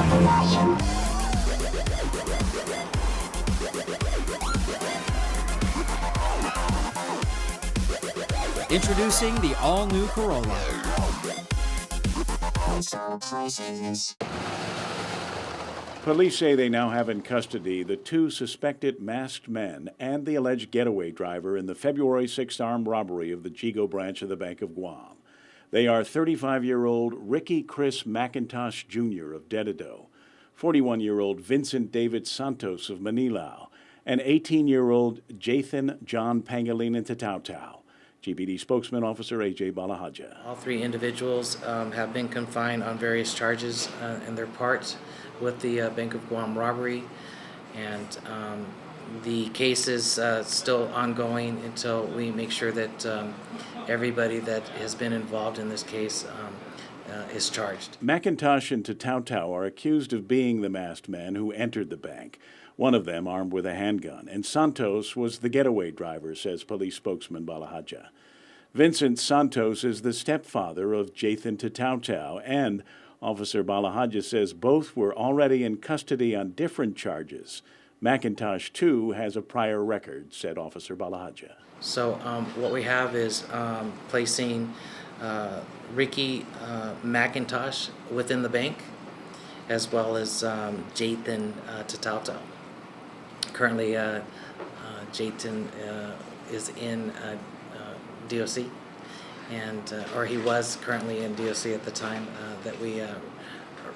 operation. Introducing the all-new Corolla. Police say they now have in custody the two suspected masked men and the alleged getaway driver in the February 6th armed robbery of the Yigo branch of the Bank of Guam. They are 35-year-old Ricky Chris McIntosh Jr. of Dededo, 41-year-old Vincent David Santos of Manilao, and 18-year-old Jathan John Pangilinan Tatautau. GBD spokesman Officer A.J. Balahaja. All three individuals have been confined on various charges in their part with the Bank of Guam robbery, and the case is still ongoing until we make sure that everybody that has been involved in this case is charged. McIntosh and Tatautau are accused of being the masked men who entered the bank, one of them armed with a handgun, and Santos was the getaway driver, says police spokesman Balahaja. Vincent Santos is the stepfather of Jathan Tatautau, and Officer Balahaja says both were already in custody on different charges. McIntosh, too, has a prior record, said Officer Balahaja. So what we have is placing Ricky McIntosh within the bank, as well as Jathan Tatautau. Currently, Jathan is in DOC, and or he was currently in DOC at the time that we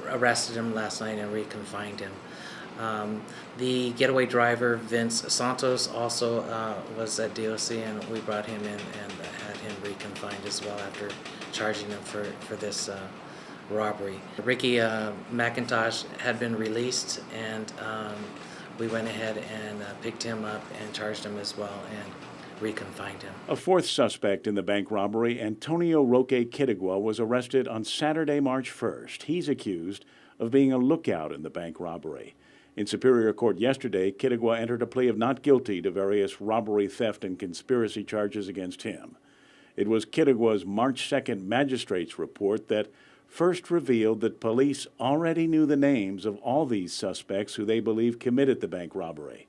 arrested him last night and reconfined him. The getaway driver, Vince Santos, also was at DOC, and we brought him in and had him reconfined as well after charging him for this robbery. Ricky McIntosh had been released, and we went ahead and picked him up and charged him as well and reconfined him. A fourth suspect in the bank robbery, Antonio Roque Kidigua, was arrested on Saturday, March 1st. He's accused of being a lookout in the bank robbery. In Superior Court yesterday, Kidigua entered a plea of not guilty to various robbery, theft, and conspiracy charges against him. It was Kidigua's March 2nd magistrate's report that first revealed that police already knew the names of all these suspects who they believe committed the bank robbery.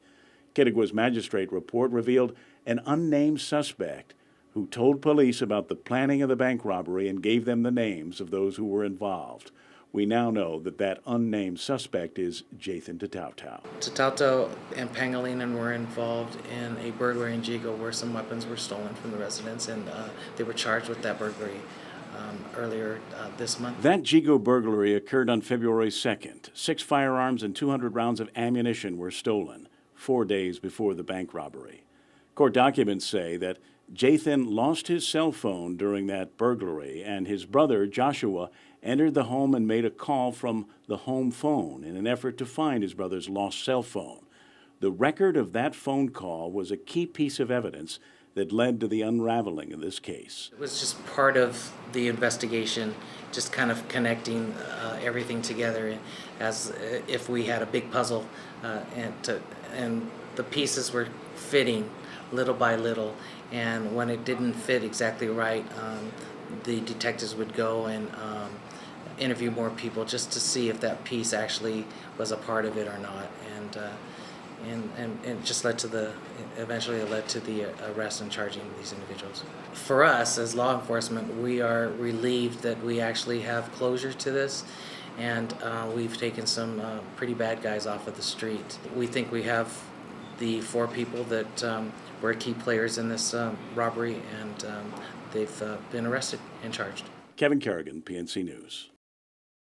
Kidigua's magistrate report revealed an unnamed suspect who told police about the planning of the bank robbery and gave them the names of those who were involved. We now know that that unnamed suspect is Jathan Tatautau. Tatautau and Pangilinan were involved in a burglary in Yigo where some weapons were stolen from the residence, and they were charged with that burglary earlier this month. That Yigo burglary occurred on February 2nd. 6 firearms and 200 rounds of ammunition were stolen 4 days before the bank robbery. Court documents say that Jathan lost his cell phone during that burglary, and his brother, Joshua, entered the home and made a call from the home phone in an effort to find his brother's lost cell phone. The record of that phone call was a key piece of evidence that led to the unraveling of this case. It was just part of the investigation, just kind of connecting everything together as if we had a big puzzle, and the pieces were fitting little by little, and when it didn't fit exactly right, the detectives would go and interview more people just to see if that piece actually was a part of it or not, and it just eventually led to the arrest and charging these individuals. For us as law enforcement, we are relieved that we actually have closure to this, and we've taken some pretty bad guys off of the street. We think we have the 4 people that were key players in this robbery, and they've been arrested and charged. Kevin Kerrigan, PNC News.